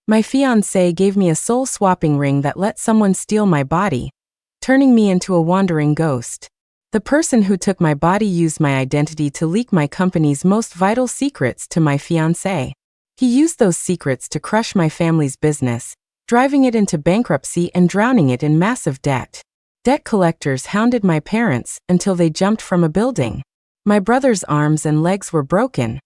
My fiancé gave me a soul-swapping ring that let someone steal my body, turning me into a wandering ghost. The person who took my body used my identity to leak my company's most vital secrets to my fiancé. He used those secrets to crush my family's business, driving it into bankruptcy and drowning it in massive debt. Debt collectors hounded my parents until they jumped from a building. My brother's arms and legs were broken,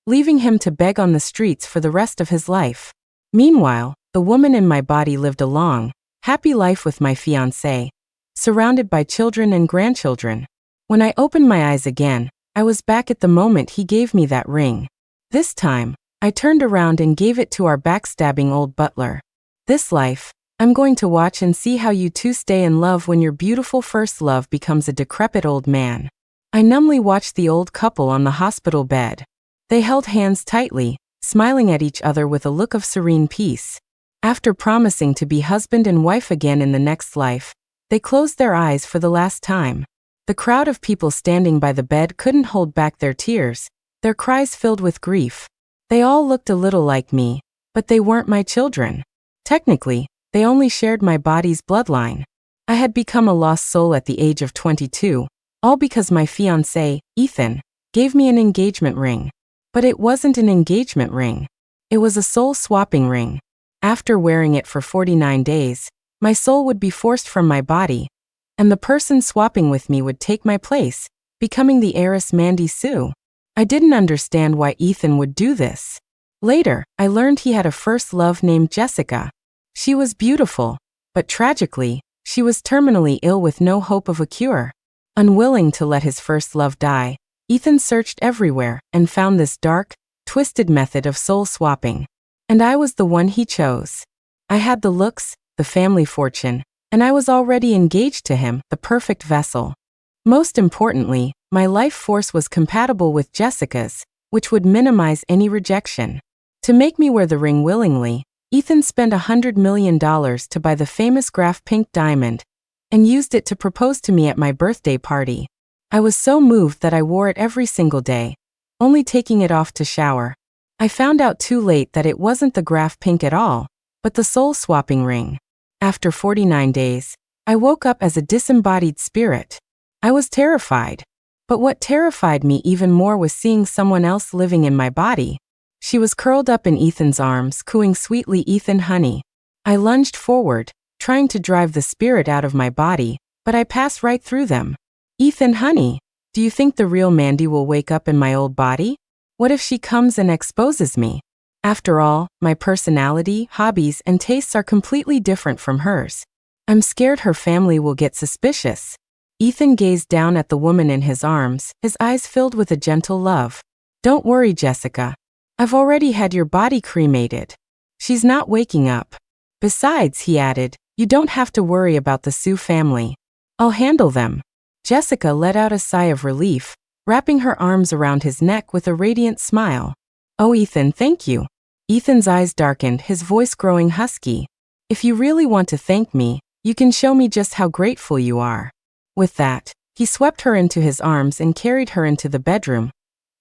leaving him to beg on the streets for the rest of his life. Meanwhile, the woman in my body lived a long, happy life with my fiancé, surrounded by children and grandchildren. When I opened my eyes again, I was back at the moment he gave me that ring. This time, I turned around and gave it to our backstabbing old butler. This life, I'm going to watch and see how you two stay in love when your beautiful first love becomes a decrepit old man. I numbly watched the old couple on the hospital bed. They held hands tightly, smiling at each other with a look of serene peace. After promising to be husband and wife again in the next life, they closed their eyes for the last time. The crowd of people standing by the bed couldn't hold back their tears, their cries filled with grief. They all looked a little like me, but they weren't my children. Technically, they only shared my body's bloodline. I had become a lost soul at the age of 22, all because my fiancé, Ethan, gave me an engagement ring. But it wasn't an engagement ring. It was a soul-swapping ring. After wearing it for 49 days, my soul would be forced from my body, and the person swapping with me would take my place, becoming the heiress Mandy Sue. I didn't understand why Ethan would do this. Later, I learned he had a first love named Jessica. She was beautiful, but tragically, she was terminally ill with no hope of a cure. Unwilling to let his first love die, Ethan searched everywhere and found this dark, twisted method of soul swapping. And I was the one he chose. I had the looks, the family fortune, and I was already engaged to him, the perfect vessel. Most importantly, my life force was compatible with Jessica's, which would minimize any rejection. To make me wear the ring willingly, Ethan spent $100 million to buy the famous Graf pink diamond and used it to propose to me at my birthday party. I was so moved that I wore it every single day, only taking it off to shower. I found out too late that it wasn't the Graf pink at all, but the soul-swapping ring. After 49 days, I woke up as a disembodied spirit. I was terrified. But what terrified me even more was seeing someone else living in my body. She was curled up in Ethan's arms, cooing sweetly, "Ethan, honey." I lunged forward, trying to drive the spirit out of my body, but I passed right through them. "Ethan, honey, do you think the real Mandy will wake up in my old body? What if she comes and exposes me? After all, my personality, hobbies, and tastes are completely different from hers. I'm scared her family will get suspicious." Ethan gazed down at the woman in his arms, his eyes filled with a gentle love. "Don't worry, Jessica. I've already had your body cremated. She's not waking up. Besides," he added, "you don't have to worry about the Sue family. I'll handle them." Jessica let out a sigh of relief, wrapping her arms around his neck with a radiant smile. "Oh, Ethan, thank you." Ethan's eyes darkened, his voice growing husky. "If you really want to thank me, you can show me just how grateful you are." With that, he swept her into his arms and carried her into the bedroom,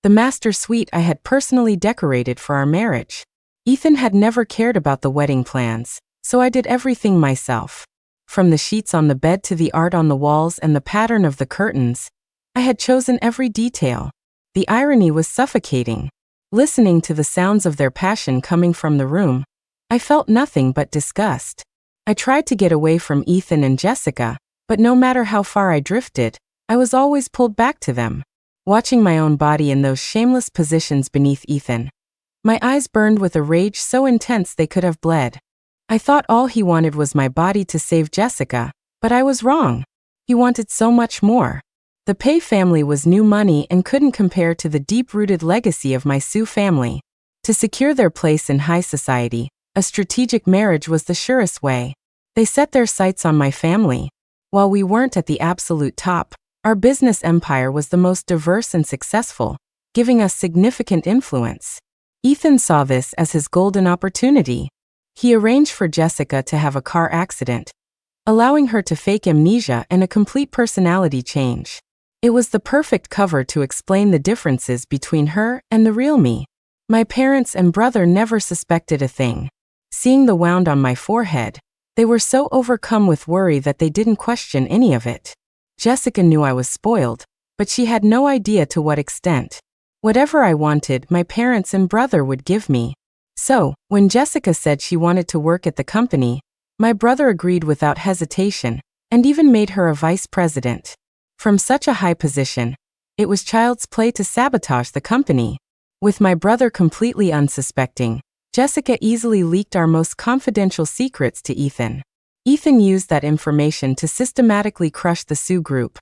the master suite I had personally decorated for our marriage. Ethan had never cared about the wedding plans, so I did everything myself. From the sheets on the bed to the art on the walls and the pattern of the curtains, I had chosen every detail. The irony was suffocating. Listening to the sounds of their passion coming from the room, I felt nothing but disgust. I tried to get away from Ethan and Jessica, but no matter how far I drifted, I was always pulled back to them. Watching my own body in those shameless positions beneath Ethan, my eyes burned with a rage so intense they could have bled. I thought all he wanted was my body to save Jessica, but I was wrong. He wanted so much more. The Pei family was new money and couldn't compare to the deep-rooted legacy of my Sue family. To secure their place in high society, a strategic marriage was the surest way. They set their sights on my family. While we weren't at the absolute top, our business empire was the most diverse and successful, giving us significant influence. Ethan saw this as his golden opportunity. He arranged for Jessica to have a car accident, allowing her to fake amnesia and a complete personality change. It was the perfect cover to explain the differences between her and the real me. My parents and brother never suspected a thing. Seeing the wound on my forehead, they were so overcome with worry that they didn't question any of it. Jessica knew I was spoiled, but she had no idea to what extent. Whatever I wanted, my parents and brother would give me. So, when Jessica said she wanted to work at the company, my brother agreed without hesitation, and even made her a vice president. From such a high position, it was child's play to sabotage the company. With my brother completely unsuspecting, Jessica easily leaked our most confidential secrets to Ethan. Ethan used that information to systematically crush the Sioux group,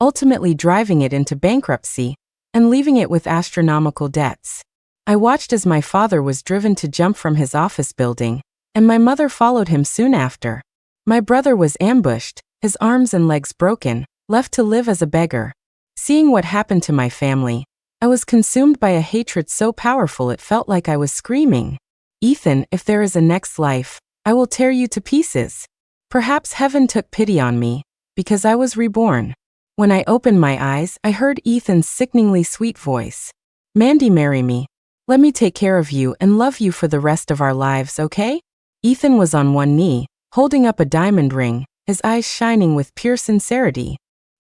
ultimately driving it into bankruptcy and leaving it with astronomical debts. I watched as my father was driven to jump from his office building, and my mother followed him soon after. My brother was ambushed, his arms and legs broken, left to live as a beggar. Seeing what happened to my family, I was consumed by a hatred so powerful it felt like I was screaming, "Ethan, if there is a next life, I will tear you to pieces." Perhaps heaven took pity on me, because I was reborn. When I opened my eyes, I heard Ethan's sickeningly sweet voice. "Mandy, marry me. Let me take care of you and love you for the rest of our lives, okay?" Ethan was on one knee, holding up a diamond ring, his eyes shining with pure sincerity.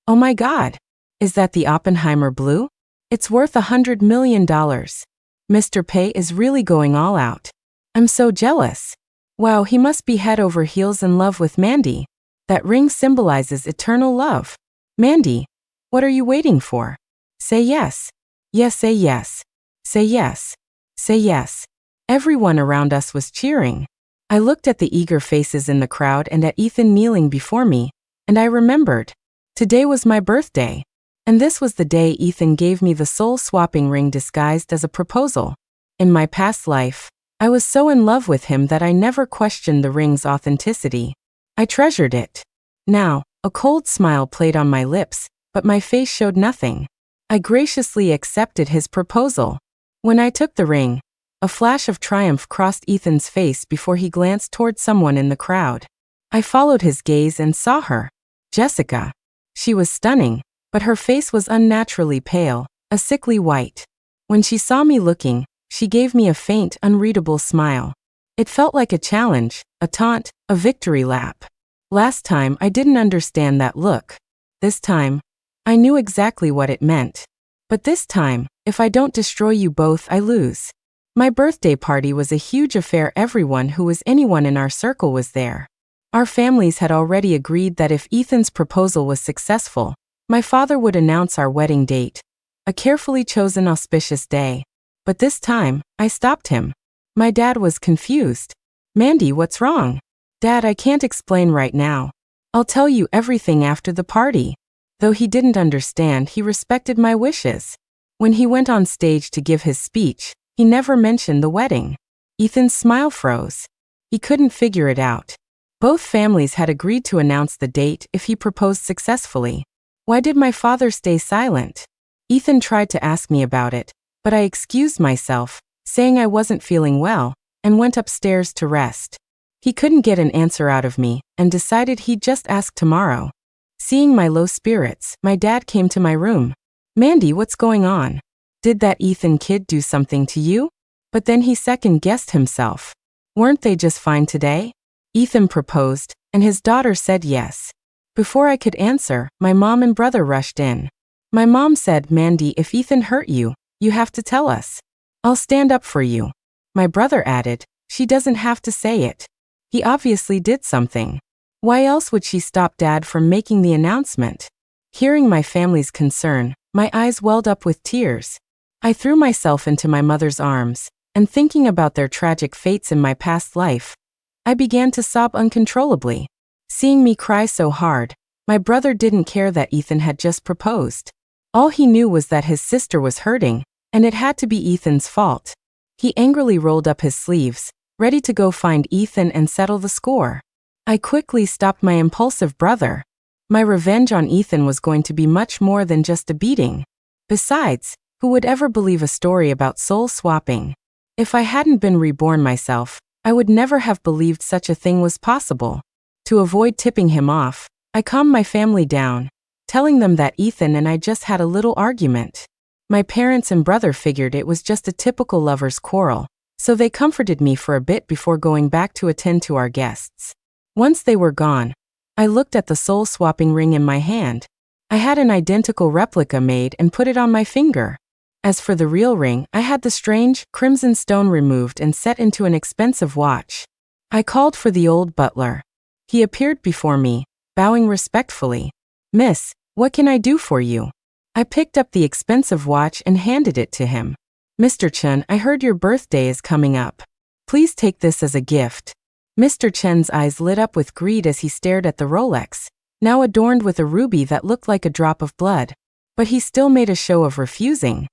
"Oh my God! Is that the Oppenheimer blue? It's worth $100 million. Mr. Pei is really going all out. I'm so jealous. Wow, he must be head over heels in love with Mandy. That ring symbolizes eternal love. Mandy, what are you waiting for? Say yes. Yes, say yes. Say yes. Say yes." Everyone around us was cheering. I looked at the eager faces in the crowd and at Ethan kneeling before me, and I remembered. Today was my birthday. And this was the day Ethan gave me the soul-swapping ring disguised as a proposal. In my past life, I was so in love with him that I never questioned the ring's authenticity. I treasured it. Now, a cold smile played on my lips, but my face showed nothing. I graciously accepted his proposal. When I took the ring, a flash of triumph crossed Ethan's face before he glanced toward someone in the crowd. I followed his gaze and saw her. Jessica. She was stunning, but her face was unnaturally pale, a sickly white. When she saw me looking, she gave me a faint, unreadable smile. It felt like a challenge, a taunt, a victory lap. Last time, I didn't understand that look. This time, I knew exactly what it meant. But this time, if I don't destroy you both, I lose. My birthday party was a huge affair. Everyone who was anyone in our circle was there. Our families had already agreed that if Ethan's proposal was successful, my father would announce our wedding date, a carefully chosen auspicious day. But this time, I stopped him. My dad was confused. "Mandy, what's wrong?" "Dad, I can't explain right now. I'll tell you everything after the party." Though he didn't understand, he respected my wishes. When he went on stage to give his speech, he never mentioned the wedding. Ethan's smile froze. He couldn't figure it out. Both families had agreed to announce the date if he proposed successfully. Why did my father stay silent? Ethan tried to ask me about it, but I excused myself, saying I wasn't feeling well, and went upstairs to rest. He couldn't get an answer out of me, and decided he'd just ask tomorrow. Seeing my low spirits, my dad came to my room. "Mandy, what's going on? Did that Ethan kid do something to you?" But then he second-guessed himself. Weren't they just fine today? Ethan proposed, and his daughter said yes. Before I could answer, my mom and brother rushed in. My mom said, "Mandy, if Ethan hurt you, you have to tell us. I'll stand up for you." My brother added, "She doesn't have to say it. He obviously did something. Why else would she stop Dad from making the announcement?" Hearing my family's concern, my eyes welled up with tears. I threw myself into my mother's arms, and thinking about their tragic fates in my past life, I began to sob uncontrollably. Seeing me cry so hard, my brother didn't care that Ethan had just proposed. All he knew was that his sister was hurting, and it had to be Ethan's fault. He angrily rolled up his sleeves, ready to go find Ethan and settle the score. I quickly stopped my impulsive brother. My revenge on Ethan was going to be much more than just a beating. Besides, who would ever believe a story about soul swapping? If I hadn't been reborn myself, I would never have believed such a thing was possible. To avoid tipping him off, I calmed my family down, telling them that Ethan and I just had a little argument. My parents and brother figured it was just a typical lover's quarrel, So they comforted me for a bit before going back to attend to our guests. Once they were gone, I looked at the soul-swapping ring in my hand. I had an identical replica made and put it on my finger. As for the real ring, I had the strange, crimson stone removed and set into an expensive watch. I called for the old butler. He appeared before me, bowing respectfully. "Miss, what can I do for you?" I picked up the expensive watch and handed it to him. "Mr. Chen, I heard your birthday is coming up. Please take this as a gift." Mr. Chen's eyes lit up with greed as he stared at the Rolex, now adorned with a ruby that looked like a drop of blood. But he still made a show of refusing.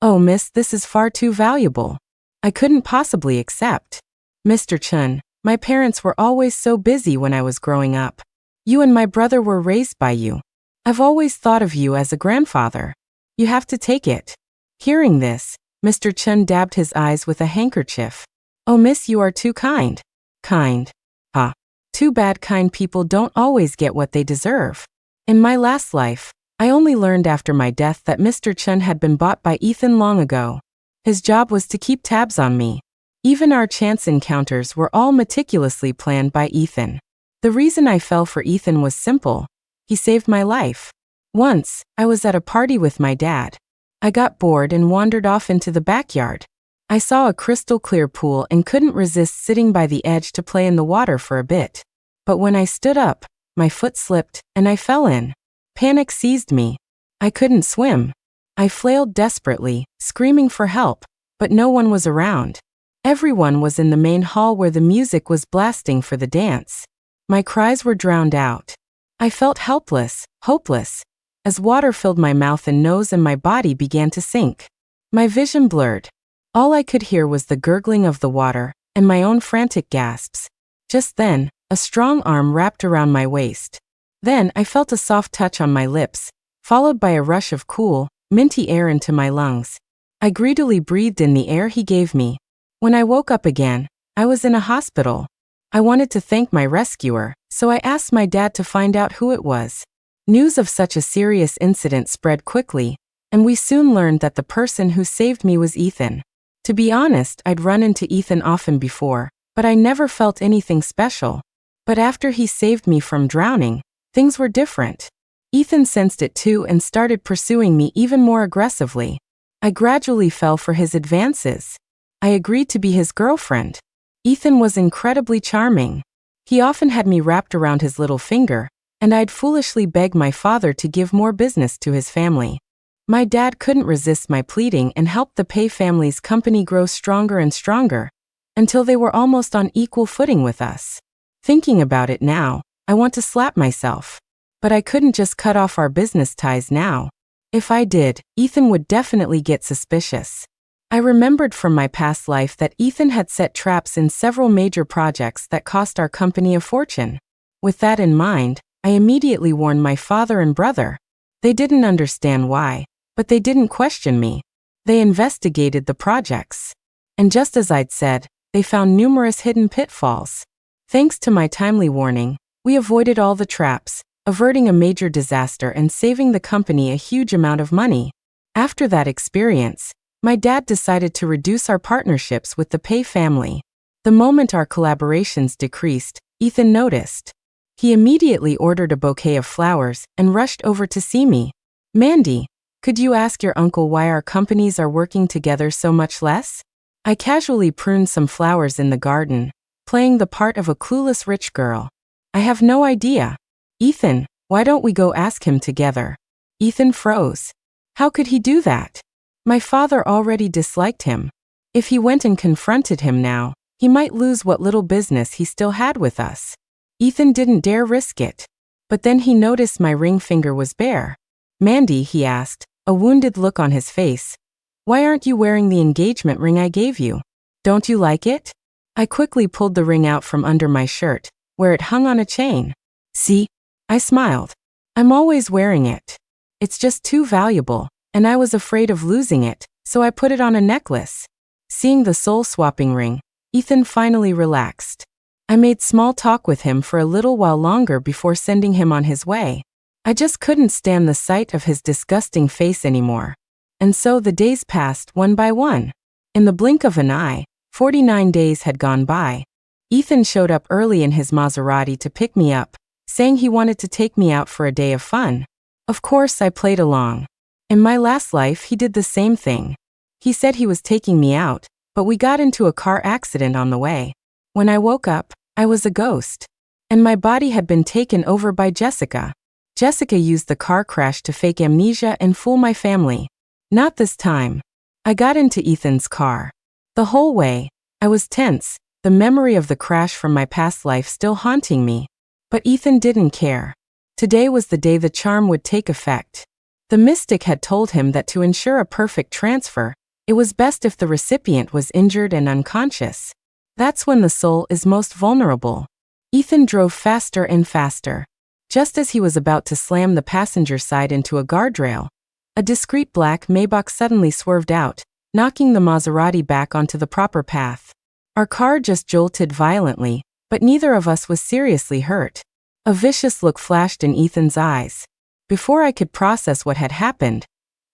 "Oh, miss, this is far too valuable. I couldn't possibly accept." "Mr. Chen, my parents were always so busy when I was growing up. You and my brother were raised by you. I've always thought of you as a grandfather. You have to take it." Hearing this, Mr. Chen dabbed his eyes with a handkerchief. "Oh, miss, you are too kind." "Kind? Ah. Too bad kind people don't always get what they deserve. In my last life, I only learned after my death that Mr. Chen had been bought by Ethan long ago. His job was to keep tabs on me. Even our chance encounters were all meticulously planned by Ethan. The reason I fell for Ethan was simple. He saved my life. Once, I was at a party with my dad. I got bored and wandered off into the backyard. I saw a crystal clear pool and couldn't resist sitting by the edge to play in the water for a bit. But when I stood up, my foot slipped and I fell in. Panic seized me. I couldn't swim. I flailed desperately, screaming for help, but no one was around. Everyone was in the main hall where the music was blasting for the dance. My cries were drowned out. I felt helpless, hopeless, as water filled my mouth and nose and my body began to sink. My vision blurred. All I could hear was the gurgling of the water and my own frantic gasps. Just then, a strong arm wrapped around my waist. Then I felt a soft touch on my lips, followed by a rush of cool, minty air into my lungs. I greedily breathed in the air he gave me. When I woke up again, I was in a hospital. I wanted to thank my rescuer, so I asked my dad to find out who it was. News of such a serious incident spread quickly, and we soon learned that the person who saved me was Ethan. To be honest, I'd run into Ethan often before, but I never felt anything special. But after he saved me from drowning, things were different. Ethan sensed it too and started pursuing me even more aggressively. I gradually fell for his advances. I agreed to be his girlfriend. Ethan was incredibly charming. He often had me wrapped around his little finger, and I'd foolishly beg my father to give more business to his family. My dad couldn't resist my pleading and helped the Pei family's company grow stronger and stronger, until they were almost on equal footing with us. Thinking about it now, I want to slap myself. But I couldn't just cut off our business ties now. If I did, Ethan would definitely get suspicious. I remembered from my past life that Ethan had set traps in several major projects that cost our company a fortune. With that in mind, I immediately warned my father and brother. They didn't understand why, but they didn't question me. They investigated the projects. And just as I'd said, they found numerous hidden pitfalls. Thanks to my timely warning, we avoided all the traps, averting a major disaster and saving the company a huge amount of money. After that experience, my dad decided to reduce our partnerships with the Pei family. The moment our collaborations decreased, Ethan noticed. He immediately ordered a bouquet of flowers and rushed over to see me. "Mandy, could you ask your uncle why our companies are working together so much less?" I casually pruned some flowers in the garden, playing the part of a clueless rich girl. "I have no idea." "Ethan, why don't we go ask him together?" Ethan froze. How could he do that? My father already disliked him. If he went and confronted him now, he might lose what little business he still had with us. Ethan didn't dare risk it. But then he noticed my ring finger was bare. "Mandy," he asked, a wounded look on his face, "why aren't you wearing the engagement ring I gave you? Don't you like it?" I quickly pulled the ring out from under my shirt, where it hung on a chain. "See?" I smiled. "I'm always wearing it. It's just too valuable, and I was afraid of losing it, so I put it on a necklace." Seeing the soul-swapping ring, Ethan finally relaxed. I made small talk with him for a little while longer before sending him on his way. I just couldn't stand the sight of his disgusting face anymore. And so the days passed one by one. In the blink of an eye, 49 days had gone by. Ethan showed up early in his Maserati to pick me up, saying he wanted to take me out for a day of fun. Of course, I played along. In my last life, he did the same thing. He said he was taking me out, but we got into a car accident on the way. When I woke up, I was a ghost. And my body had been taken over by Jessica. Jessica used the car crash to fake amnesia and fool my family. Not this time. I got into Ethan's car. The whole way, I was tense, the memory of the crash from my past life still haunting me. But Ethan didn't care. Today was the day the charm would take effect. The mystic had told him that to ensure a perfect transfer, it was best if the recipient was injured and unconscious. That's when the soul is most vulnerable. Ethan drove faster and faster. Just as he was about to slam the passenger side into a guardrail, a discreet black Maybach suddenly swerved out, knocking the Maserati back onto the proper path. Our car just jolted violently, but neither of us was seriously hurt. A vicious look flashed in Ethan's eyes. Before I could process what had happened,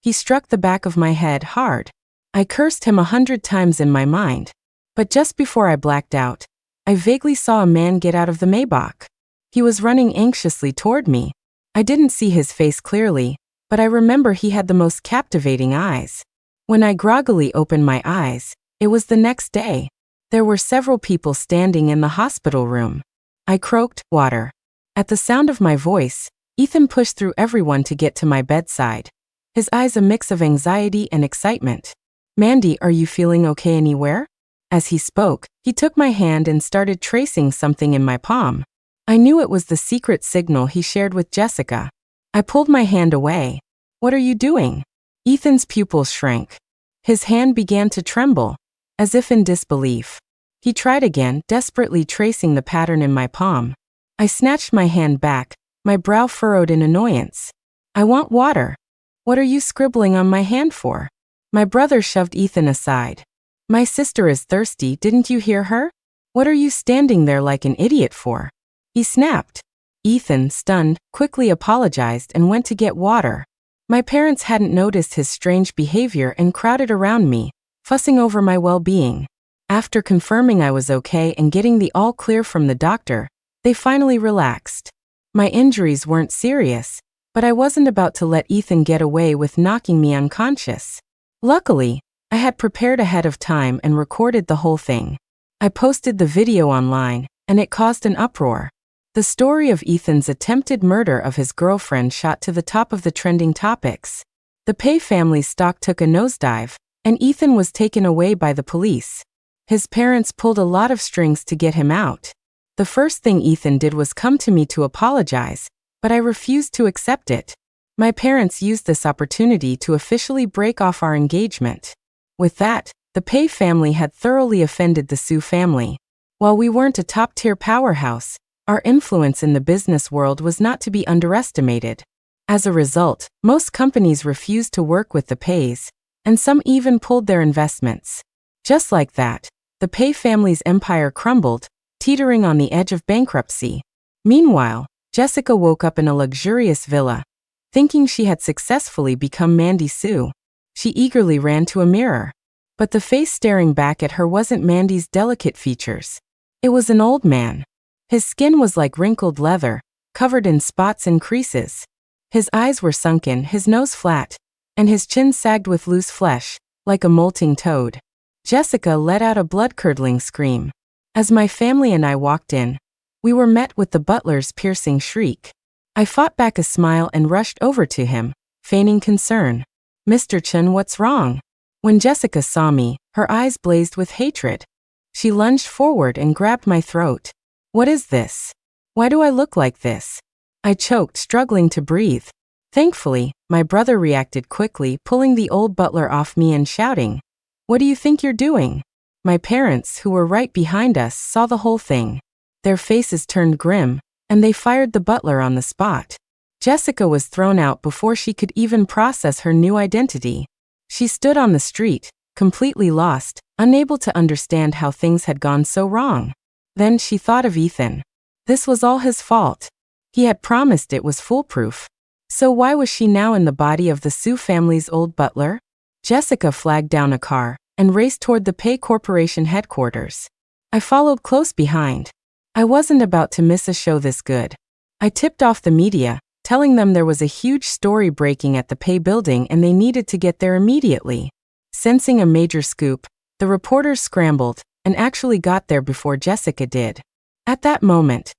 he struck the back of my head hard. I cursed him 100 times in my mind. But just before I blacked out, I vaguely saw a man get out of the Maybach. He was running anxiously toward me. I didn't see his face clearly, but I remember he had the most captivating eyes. When I groggily opened my eyes, it was the next day. There were several people standing in the hospital room. I croaked, "Water." At the sound of my voice, Ethan pushed through everyone to get to my bedside. His eyes a mix of anxiety and excitement. "Mandy, are you feeling okay anywhere?" As he spoke, he took my hand and started tracing something in my palm. I knew it was the secret signal he shared with Jessica. I pulled my hand away. "What are you doing?" Ethan's pupils shrank. His hand began to tremble, as if in disbelief. He tried again, desperately tracing the pattern in my palm. I snatched my hand back, my brow furrowed in annoyance. "I want water." "What are you scribbling on my hand for?" My brother shoved Ethan aside. "My sister is thirsty, didn't you hear her? What are you standing there like an idiot for?" He snapped. Ethan, stunned, quickly apologized and went to get water. My parents hadn't noticed his strange behavior and crowded around me, fussing over my well-being. After confirming I was okay and getting the all clear from the doctor, they finally relaxed. My injuries weren't serious, but I wasn't about to let Ethan get away with knocking me unconscious. Luckily, I had prepared ahead of time and recorded the whole thing. I posted the video online, and it caused an uproar. The story of Ethan's attempted murder of his girlfriend shot to the top of the trending topics. The Pei family's stock took a nosedive, and Ethan was taken away by the police. His parents pulled a lot of strings to get him out. The first thing Ethan did was come to me to apologize, but I refused to accept it. My parents used this opportunity to officially break off our engagement. With that, the Pei family had thoroughly offended the Su family. While we weren't a top-tier powerhouse, our influence in the business world was not to be underestimated. As a result, most companies refused to work with the Peis, and some even pulled their investments. Just like that, the Pei family's empire crumbled, teetering on the edge of bankruptcy. Meanwhile, Jessica woke up in a luxurious villa. Thinking she had successfully become Mandy Su, she eagerly ran to a mirror. But the face staring back at her wasn't Mandy's delicate features. It was an old man. His skin was like wrinkled leather, covered in spots and creases. His eyes were sunken, his nose flat, and his chin sagged with loose flesh, like a molting toad. Jessica let out a blood-curdling scream. As my family and I walked in, we were met with the butler's piercing shriek. I fought back a smile and rushed over to him, feigning concern. "Mr. Chen, what's wrong?" When Jessica saw me, her eyes blazed with hatred. She lunged forward and grabbed my throat. "What is this? Why do I look like this?" I choked, struggling to breathe. Thankfully, my brother reacted quickly, pulling the old butler off me and shouting, "What do you think you're doing?" My parents, who were right behind us, saw the whole thing. Their faces turned grim, and they fired the butler on the spot. Jessica was thrown out before she could even process her new identity. She stood on the street, completely lost, unable to understand how things had gone so wrong. Then she thought of Ethan. This was all his fault. He had promised it was foolproof. So why was she now in the body of the Su family's old butler? Jessica flagged down a car, and raced toward the Pay Corporation headquarters. I followed close behind. I wasn't about to miss a show this good. I tipped off the media, telling them there was a huge story breaking at the Pay building and they needed to get there immediately. Sensing a major scoop, the reporters scrambled and actually got there before Jessica did. At that moment,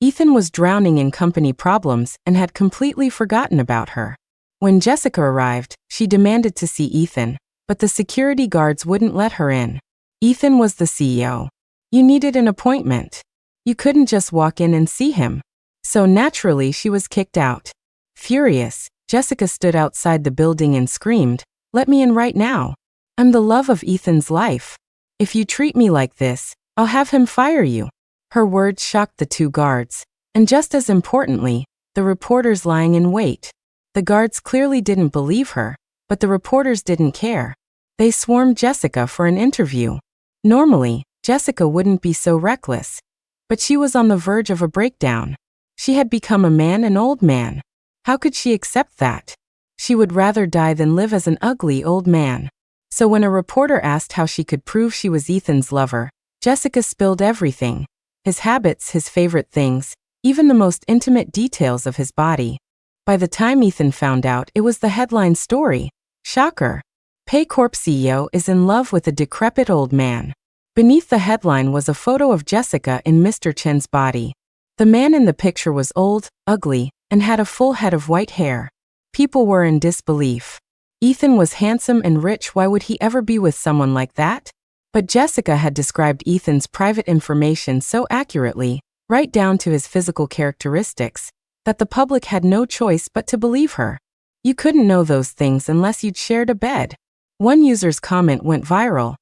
Ethan was drowning in company problems and had completely forgotten about her. When Jessica arrived, she demanded to see Ethan, but the security guards wouldn't let her in. Ethan was the CEO. You needed an appointment. You couldn't just walk in and see him. So naturally, she was kicked out. Furious, Jessica stood outside the building and screamed, "Let me in right now. I'm the love of Ethan's life. If you treat me like this, I'll have him fire you." Her words shocked the two guards, and just as importantly, the reporters lying in wait. The guards clearly didn't believe her, but the reporters didn't care. They swarmed Jessica for an interview. Normally, Jessica wouldn't be so reckless, but she was on the verge of a breakdown. She had become an old man. How could she accept that? She would rather die than live as an ugly old man. So when a reporter asked how she could prove she was Ethan's lover, Jessica spilled everything. His habits, his favorite things, even the most intimate details of his body. By the time Ethan found out, it was the headline story. Shocker. Pay Corp CEO is in love with a decrepit old man. Beneath the headline was a photo of Jessica in Mr. Chen's body. The man in the picture was old, ugly, and had a full head of white hair. People were in disbelief. Ethan was handsome and rich, why would he ever be with someone like that? But Jessica had described Ethan's private information so accurately, right down to his physical characteristics, that the public had no choice but to believe her. You couldn't know those things unless you'd shared a bed. One user's comment went viral.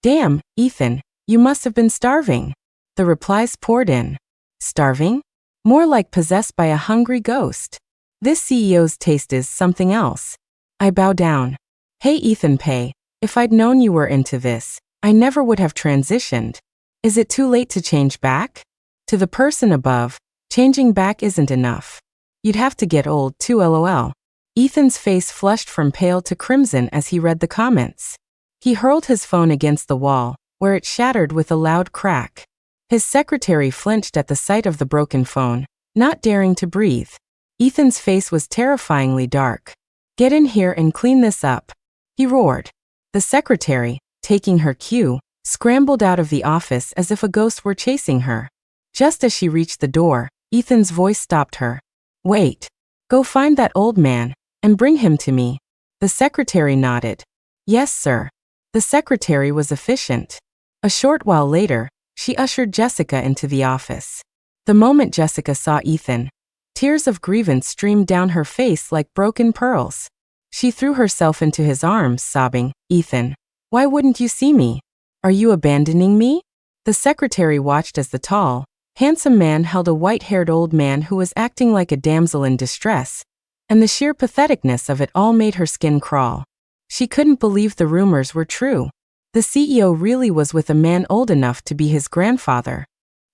"Damn, Ethan, you must have been starving." The replies poured in. Starving? More like possessed by a hungry ghost. This CEO's taste is something else. I bow down. Hey Ethan Pay, if I'd known you were into this, I never would have transitioned. Is it too late to change back? To the person above, changing back isn't enough. You'd have to get old too, lol. Ethan's face flushed from pale to crimson as he read the comments. He hurled his phone against the wall, where it shattered with a loud crack. His secretary flinched at the sight of the broken phone, not daring to breathe. Ethan's face was terrifyingly dark. "Get in here and clean this up," he roared. The secretary, taking her cue, scrambled out of the office as if a ghost were chasing her. Just as she reached the door, Ethan's voice stopped her. "Wait. Go find that old man, and bring him to me." The secretary nodded. "Yes, sir." The secretary was efficient. A short while later, she ushered Jessica into the office. The moment Jessica saw Ethan, tears of grievance streamed down her face like broken pearls. She threw herself into his arms, sobbing, "Ethan, why wouldn't you see me? Are you abandoning me?" The secretary watched as the tall, handsome man held a white-haired old man who was acting like a damsel in distress, and the sheer patheticness of it all made her skin crawl. She couldn't believe the rumors were true. The CEO really was with a man old enough to be his grandfather.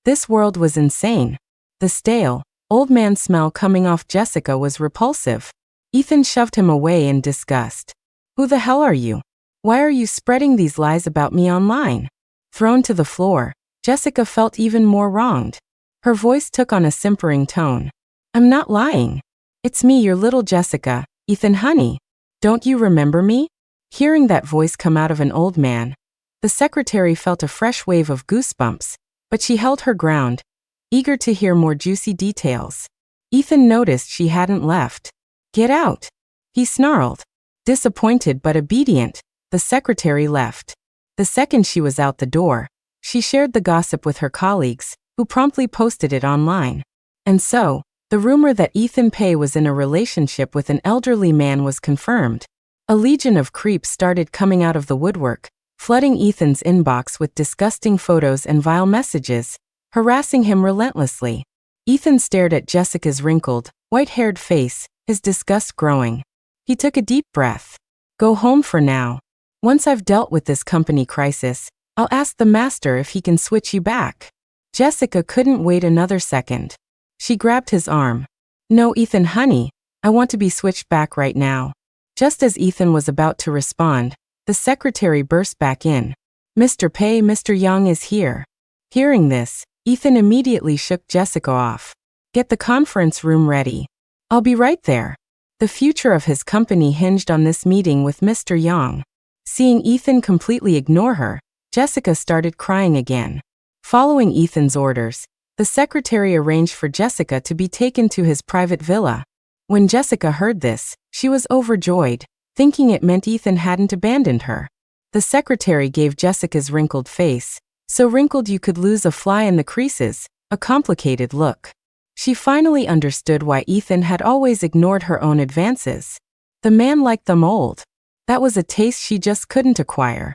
This world was insane. The stale, old man smell coming off Jessica was repulsive. Ethan shoved him away in disgust. "Who the hell are you? Why are you spreading these lies about me online?" Thrown to the floor, Jessica felt even more wronged. Her voice took on a simpering tone. "I'm not lying. It's me, your little Jessica, Ethan honey. Don't you remember me?" Hearing that voice come out of an old man, the secretary felt a fresh wave of goosebumps, but she held her ground, eager to hear more juicy details. Ethan noticed she hadn't left. "Get out," he snarled. Disappointed but obedient, the secretary left. The second she was out the door, she shared the gossip with her colleagues, who promptly posted it online. And so, the rumor that Ethan Pay was in a relationship with an elderly man was confirmed. A legion of creeps started coming out of the woodwork, flooding Ethan's inbox with disgusting photos and vile messages, harassing him relentlessly. Ethan stared at Jessica's wrinkled, white-haired face, his disgust growing. He took a deep breath. "Go home for now. Once I've dealt with this company crisis, I'll ask the master if he can switch you back." Jessica couldn't wait another second. She grabbed his arm. "No, Ethan honey, I want to be switched back right now." Just as Ethan was about to respond, The secretary burst back in. Mr. Pei, Mr. Young is here. Hearing this, Ethan immediately shook Jessica off. Get the conference room ready. I'll be right there. The future of his company hinged on this meeting with Mr. Young. Seeing Ethan completely ignore her, Jessica started crying again. Following Ethan's orders, the secretary arranged for Jessica to be taken to his private villa. When Jessica heard this, she was overjoyed, thinking it meant Ethan hadn't abandoned her. The secretary gave Jessica's wrinkled face, so wrinkled you could lose a fly in the creases, a complicated look. She finally understood why Ethan had always ignored her own advances. The man liked them old. That was a taste she just couldn't acquire.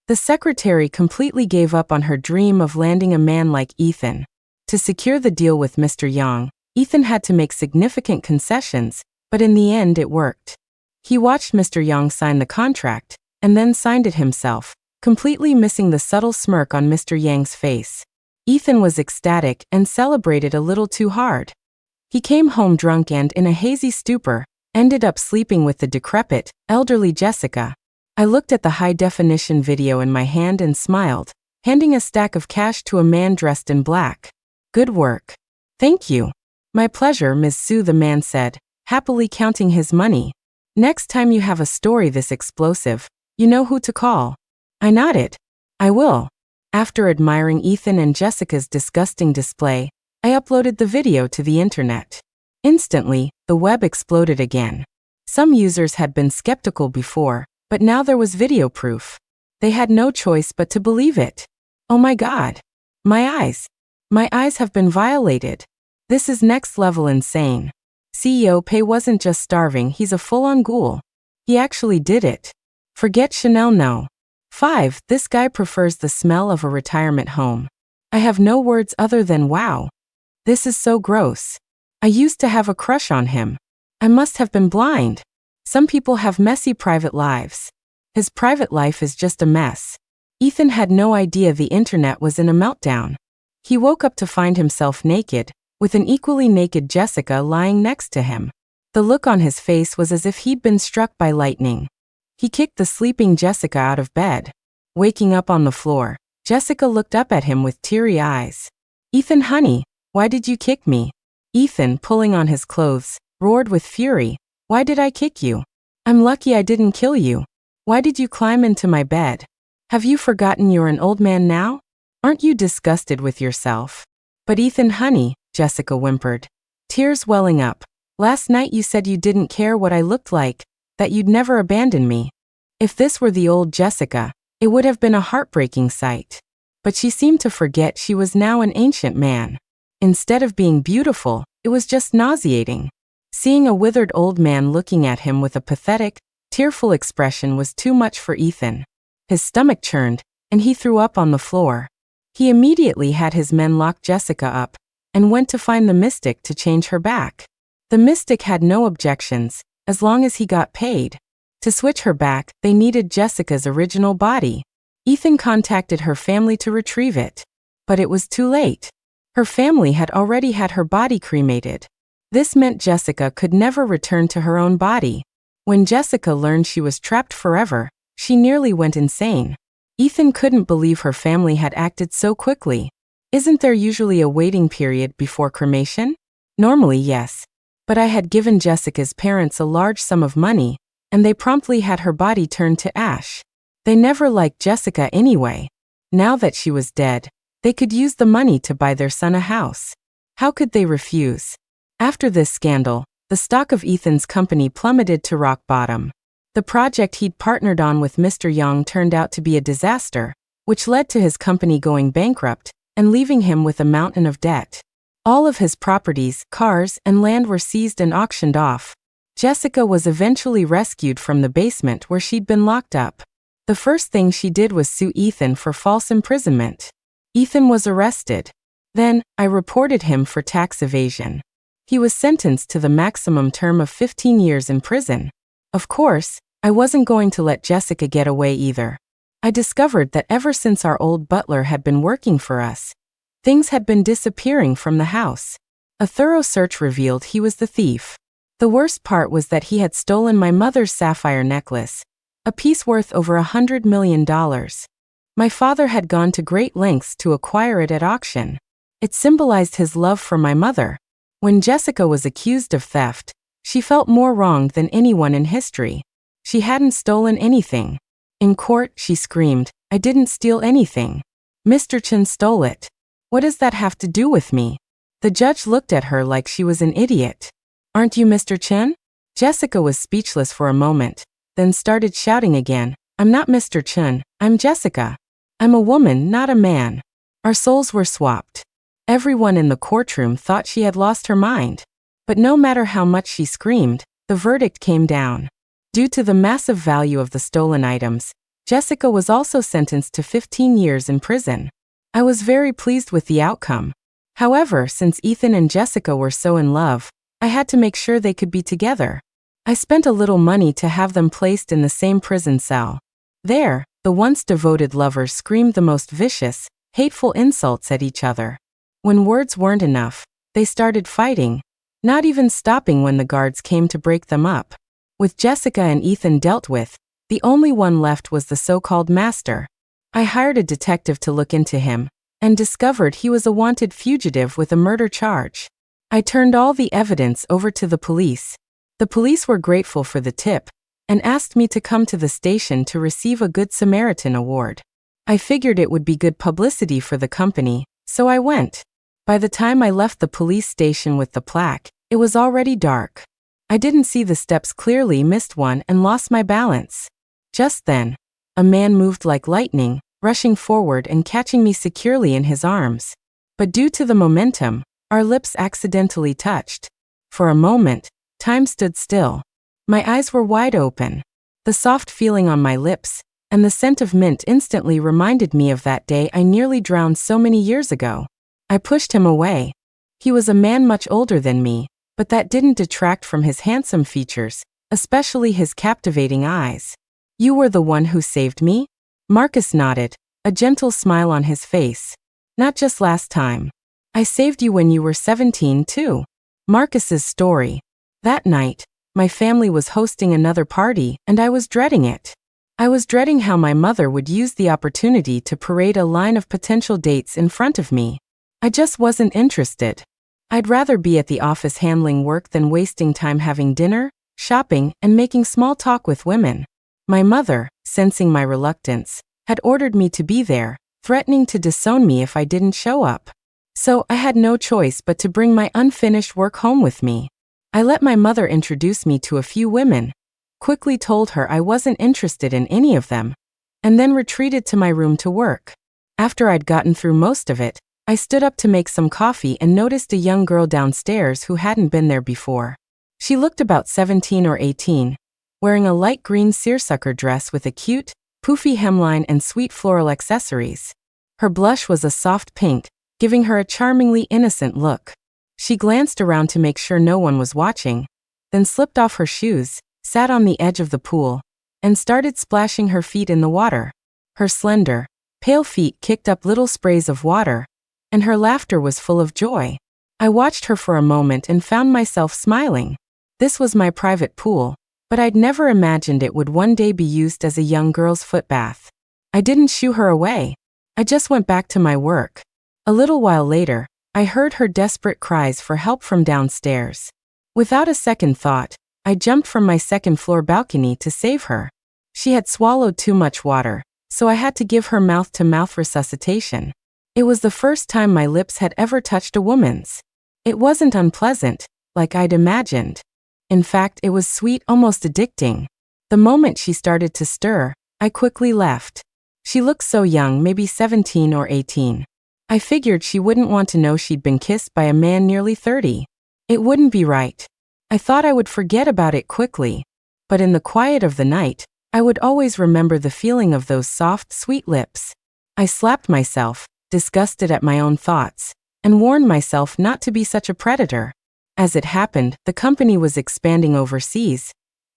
The secretary completely gave up on her dream of landing a man like Ethan. To secure the deal with Mr. Young, Ethan had to make significant concessions, but in the end it worked. He watched Mr. Young sign the contract, and then signed it himself, completely missing the subtle smirk on Mr. Yang's face. Ethan was ecstatic and celebrated a little too hard. He came home drunk and, in a hazy stupor, ended up sleeping with the decrepit, elderly Jessica. I looked at the high-definition video in my hand and smiled, handing a stack of cash to a man dressed in black. Good work. Thank you. My pleasure, Ms. Su, the man said, happily counting his money. Next time you have a story this explosive, you know who to call. I nodded. I will. After admiring Ethan and Jessica's disgusting display, I uploaded the video to the internet. Instantly, the web exploded again. Some users had been skeptical before, but now there was video proof. They had no choice but to believe it. Oh my God. My eyes. My eyes have been violated. This is next level insane. CEO Pei wasn't just starving, he's a full-on ghoul. He actually did it. Forget Chanel, no. 5. This guy prefers the smell of a retirement home. I have no words other than wow. This is so gross. I used to have a crush on him. I must have been blind. Some people have messy private lives. His private life is just a mess. Ethan had no idea the internet was in a meltdown. He woke up to find himself naked, with an equally naked Jessica lying next to him. The look on his face was as if he'd been struck by lightning. He kicked the sleeping Jessica out of bed. Waking up on the floor, Jessica looked up at him with teary eyes. Ethan, honey, why did you kick me? Ethan, pulling on his clothes, roared with fury. Why did I kick you? I'm lucky I didn't kill you. Why did you climb into my bed? Have you forgotten you're an old man now? Aren't you disgusted with yourself? But Ethan, honey, Jessica whimpered, tears welling up. Last night you said you didn't care what I looked like, that you'd never abandon me. If this were the old Jessica, it would have been a heartbreaking sight. But she seemed to forget she was now an ancient man. Instead of being beautiful, it was just nauseating. Seeing a withered old man looking at him with a pathetic, tearful expression was too much for Ethan. His stomach churned, and he threw up on the floor. He immediately had his men lock Jessica up, and went to find the mystic to change her back. The mystic had no objections, as long as he got paid. To switch her back, they needed Jessica's original body. Ethan contacted her family to retrieve it. But it was too late. Her family had already had her body cremated. This meant Jessica could never return to her own body. When Jessica learned she was trapped forever, she nearly went insane. Ethan couldn't believe her family had acted so quickly. Isn't there usually a waiting period before cremation? Normally, yes. But I had given Jessica's parents a large sum of money, and they promptly had her body turned to ash. They never liked Jessica anyway. Now that she was dead, they could use the money to buy their son a house. How could they refuse? After this scandal, the stock of Ethan's company plummeted to rock bottom. The project he'd partnered on with Mr. Young turned out to be a disaster, which led to his company going bankrupt and leaving him with a mountain of debt. All of his properties, cars, and land were seized and auctioned off. Jessica was eventually rescued from the basement where she'd been locked up. The first thing she did was sue Ethan for false imprisonment. Ethan was arrested. Then, I reported him for tax evasion. He was sentenced to the maximum term of 15 years in prison. Of course, I wasn't going to let Jessica get away either. I discovered that ever since our old butler had been working for us, things had been disappearing from the house. A thorough search revealed he was the thief. The worst part was that he had stolen my mother's sapphire necklace, a piece worth over $100 million. My father had gone to great lengths to acquire it at auction. It symbolized his love for my mother. When Jessica was accused of theft, she felt more wronged than anyone in history. She hadn't stolen anything. In court, she screamed, "I didn't steal anything. Mr. Chen stole it. What does that have to do with me?" The judge looked at her like she was an idiot. "Aren't you Mr. Chen?" Jessica was speechless for a moment, then started shouting again, "I'm not Mr. Chen, I'm Jessica. I'm a woman, not a man." Our souls were swapped. Everyone in the courtroom thought she had lost her mind. But no matter how much she screamed, the verdict came down. Due to the massive value of the stolen items, Jessica was also sentenced to 15 years in prison. I was very pleased with the outcome. However, since Ethan and Jessica were so in love, I had to make sure they could be together. I spent a little money to have them placed in the same prison cell. There, the once devoted lovers screamed the most vicious, hateful insults at each other. When words weren't enough, they started fighting, not even stopping when the guards came to break them up. With Jessica and Ethan dealt with, the only one left was the so-called master. I hired a detective to look into him, and discovered he was a wanted fugitive with a murder charge. I turned all the evidence over to the police. The police were grateful for the tip, and asked me to come to the station to receive a Good Samaritan award. I figured it would be good publicity for the company, so I went. By the time I left the police station with the plaque, it was already dark. I didn't see the steps clearly, missed one, and lost my balance. Just then, a man moved like lightning, rushing forward and catching me securely in his arms. But due to the momentum, our lips accidentally touched. For a moment, time stood still. My eyes were wide open. The soft feeling on my lips, and the scent of mint instantly reminded me of that day I nearly drowned so many years ago. I pushed him away. He was a man much older than me, but that didn't detract from his handsome features, especially his captivating eyes. "You were the one who saved me?" Marcus nodded, a gentle smile on his face. "Not just last time. I saved you when you were 17 too." Marcus's story. That night, my family was hosting another party, and I was dreading it. I was dreading how my mother would use the opportunity to parade a line of potential dates in front of me. I just wasn't interested. I'd rather be at the office handling work than wasting time having dinner, shopping, and making small talk with women. My mother, sensing my reluctance, had ordered me to be there, threatening to disown me if I didn't show up. So I had no choice but to bring my unfinished work home with me. I let my mother introduce me to a few women, quickly told her I wasn't interested in any of them, and then retreated to my room to work. After I'd gotten through most of it, I stood up to make some coffee and noticed a young girl downstairs who hadn't been there before. She looked about 17 or 18, wearing a light green seersucker dress with a cute, poofy hemline and sweet floral accessories. Her blush was a soft pink, giving her a charmingly innocent look. She glanced around to make sure no one was watching, then slipped off her shoes, sat on the edge of the pool, and started splashing her feet in the water. Her slender, pale feet kicked up little sprays of water, and her laughter was full of joy. I watched her for a moment and found myself smiling. This was my private pool, but I'd never imagined it would one day be used as a young girl's foot bath. I didn't shoo her away. I just went back to my work. A little while later, I heard her desperate cries for help from downstairs. Without a second thought, I jumped from my second-floor balcony to save her. She had swallowed too much water, so I had to give her mouth-to-mouth resuscitation. It was the first time my lips had ever touched a woman's. It wasn't unpleasant, like I'd imagined. In fact, it was sweet, almost addicting. The moment she started to stir, I quickly left. She looked so young, maybe 17 or 18. I figured she wouldn't want to know she'd been kissed by a man nearly 30. It wouldn't be right. I thought I would forget about it quickly. But in the quiet of the night, I would always remember the feeling of those soft, sweet lips. I slapped myself, disgusted at my own thoughts, and warned myself not to be such a predator. As it happened, the company was expanding overseas,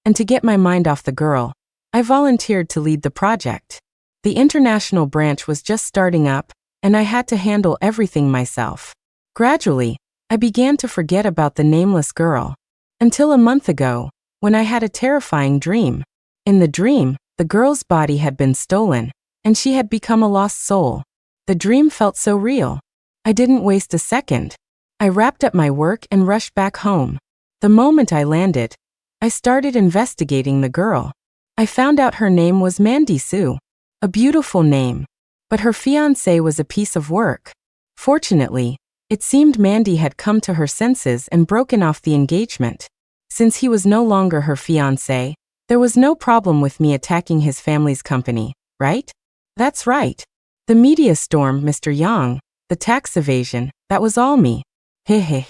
and to get my mind off the girl, I volunteered to lead the project. The international branch was just starting up, and I had to handle everything myself. Gradually, I began to forget about the nameless girl. Until a month ago, when I had a terrifying dream. In the dream, The girl's body had been stolen, and she had become a lost soul. The dream felt so real. I didn't waste a second. I wrapped up my work and rushed back home. The moment I landed, I started investigating the girl. I found out her name was Mandy Sue. A beautiful name. But her fiancé was a piece of work. Fortunately, it seemed Mandy had come to her senses and broken off the engagement. Since he was no longer her fiancé, there was no problem with me attacking his family's company, right? That's right. The media storm, Mr. Yang, the tax evasion, that was all me. Heh heh.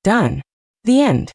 Done. The end.